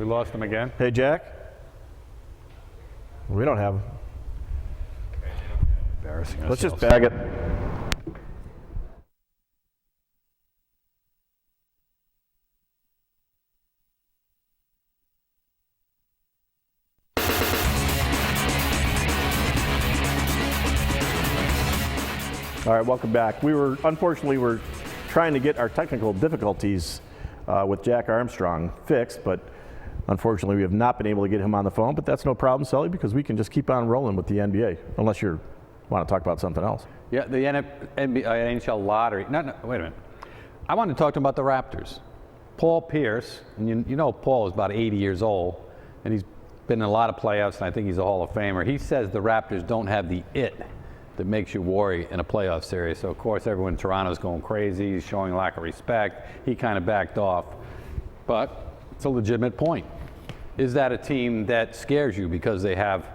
We lost him again. Hey, Jack. We don't have him. Embarrassing Let's ourselves. just bag it. All right, welcome back. Unfortunately, we're trying to get our technical difficulties with Jack Armstrong fixed, but unfortunately, we have not been able to get him on the phone. But that's no problem, Sully, because we can just keep on rolling with the NBA, unless you want to talk about something else. Yeah, the NHL lottery. No, wait a minute. I want to talk to him about the Raptors. Paul Pierce, and you know Paul is about 80 years old, and he's been in a lot of playoffs, and I think he's a Hall of Famer. He says the Raptors don't have the it that makes you worry in a playoff series. So, of course, everyone in Toronto is going crazy. He's showing lack of respect. He kind of backed off. But it's a legitimate point. Is that a team that scares you because they have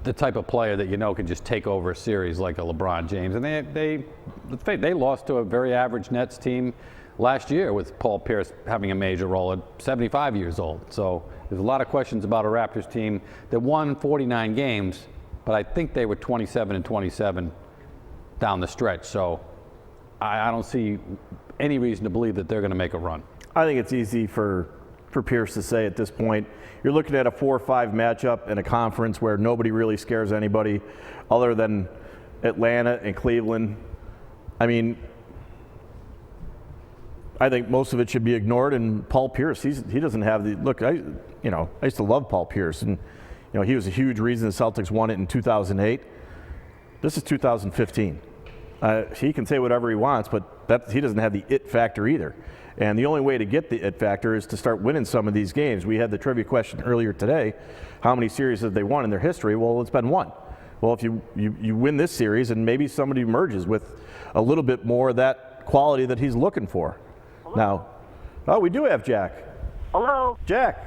the type of player that you know can just take over a series like a LeBron James? And they lost to a very average Nets team last year with Paul Pierce having a major role at 75 years old. So there's a lot of questions about a Raptors team that won 49 games, but I think they were 27-27 down the stretch. So I don't see any reason to believe that they're going to make a run. I think it's easy for Pierce to say at this point. You're looking at a 4-5 matchup in a conference where nobody really scares anybody other than Atlanta and Cleveland. I mean, I think most of it should be ignored. And Paul Pierce, he doesn't have the look. I used to love Paul Pierce, and he was a huge reason the Celtics won it in 2008. This is 2015. He can say whatever he wants, but he doesn't have the it factor either. And the only way to get the it factor is to start winning some of these games. We had the trivia question earlier today. How many series have they won in their history? Well, it's been one. Well, if you win this series, and maybe somebody emerges with a little bit more of that quality that he's looking for. Hello? Now, we do have Jack. Hello. Jack.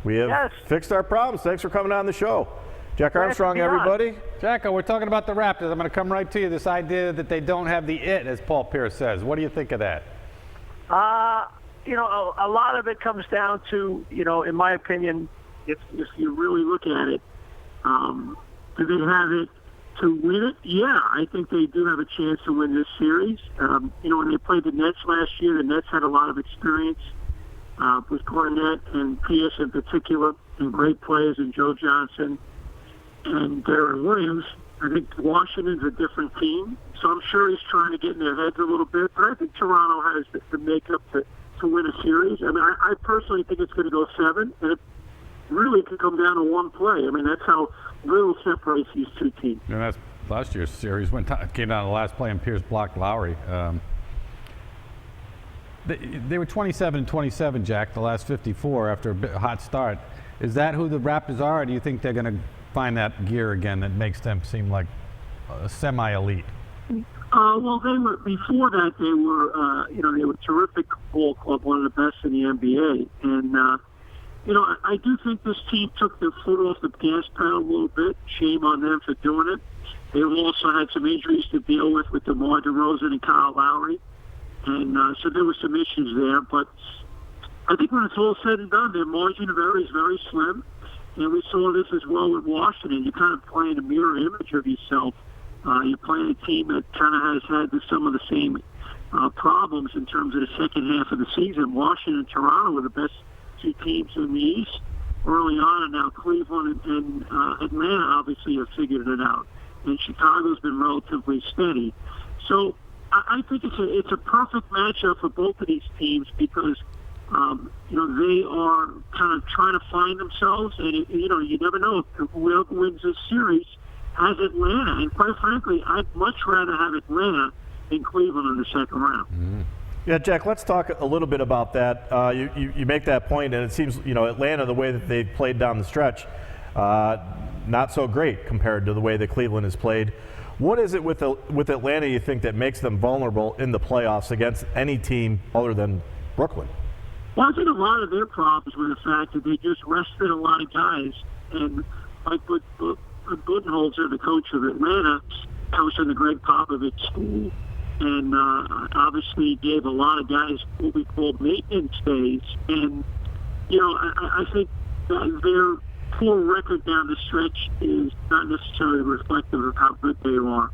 We have fixed our problems. Thanks for coming on the show. Jack Armstrong, everybody. Jack, we're talking about the Raptors. I'm going to come right to you. This idea that they don't have the it, as Paul Pierce says. What do you think of that? A lot of it comes down to, in my opinion, if you really look at it, do they have it to win it? Yeah, I think they do have a chance to win this series. When they played the Nets last year, the Nets had a lot of experience with Garnett and Pierce in particular, and great players in Joe Johnson and Darren Williams. I think Washington's a different team, so I'm sure he's trying to get in their heads a little bit. But I think Toronto has the makeup to win a series. I mean, I personally think it's going to go 7, and it really could come down to one play. I mean, that's how little separates these two teams. And that's last year's series came down to the last play, and Pierce blocked Lowry. They were 27-27, Jack, the last 54 after a hot start. Is that who the Raptors are, or do you think they're going to find that gear again that makes them seem like a semi-elite? Well, they were before that. They were a terrific ball club, one of the best in the NBA. And I do think this team took their foot off the gas pedal a little bit. Shame on them for doing it. They've also had some injuries to deal with DeMar DeRozan and Kyle Lowry, and so there were some issues there. But I think when it's all said and done, their margin of error is very slim. And we saw this as well with Washington. You're kind of playing a mirror image of yourself. You're playing a team that kind of has had some of the same problems in terms of the second half of the season. Washington and Toronto were the best two teams in the East early on, and now Cleveland and Atlanta obviously have figured it out. And Chicago's been relatively steady. So I think it's a perfect matchup for both of these teams because they are kind of trying to find themselves, and you never know whoever wins this series has Atlanta. And quite frankly, I'd much rather have Atlanta than Cleveland in the second round. Mm-hmm. Yeah, Jack, let's talk a little bit about that. You make that point, and it seems Atlanta, the way that they've played down the stretch, not so great compared to the way that Cleveland has played. What is it with Atlanta you think that makes them vulnerable in the playoffs against any team other than Brooklyn? Well, I think a lot of their problems were the fact that they just rested a lot of guys. And like Budenholzer, the coach of Atlanta, coached in the Greg Popovich school, and obviously gave a lot of guys what we call maintenance days. And I think that their poor record down the stretch is not necessarily reflective of how good they are.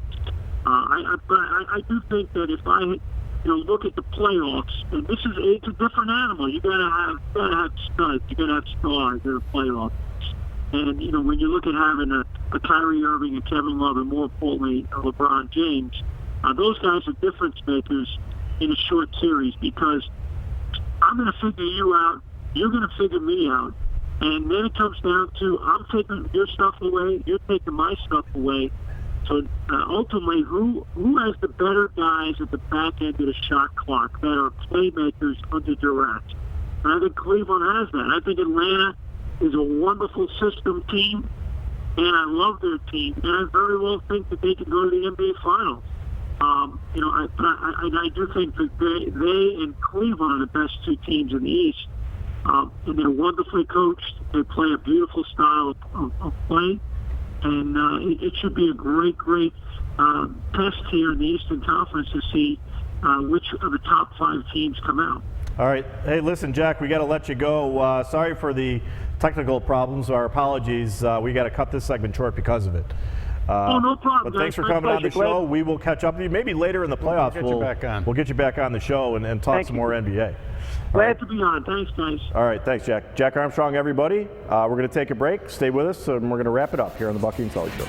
But I do think that if I look at the playoffs, and it's a different animal. You gotta have studs, you gotta have stars in the playoffs. And when you look at having a Kyrie Irving and Kevin Love, and more importantly LeBron James, those guys are difference makers in a short series, because I'm going to figure you out, you're going to figure me out, and then it comes down to I'm taking your stuff away, you're taking my stuff away. So ultimately, who has the better guys at the back end of the shot clock that are playmakers under duress? And I think Cleveland has that. I think Atlanta is a wonderful system team, and I love their team, and I very well think that they can go to the NBA Finals. I do think that they and Cleveland are the best two teams in the East, and they're wonderfully coached. They play a beautiful style of play. And it should be a great test here in the Eastern Conference to see which of the top 5 teams come out. All right. Hey, listen, Jack, we got to let you go. Sorry for the technical problems. Our apologies. We got to cut this segment short because of it. No problem. But thanks for coming on the show. We will catch up with you. Maybe later in the playoffs, we'll get you back on the show and talk some more NBA. Glad to be on. Thanks, guys. All right. Thanks, Jack. Jack Armstrong, everybody. We're going to take a break. Stay with us, and we're going to wrap it up here on the Bucky and Sully Show.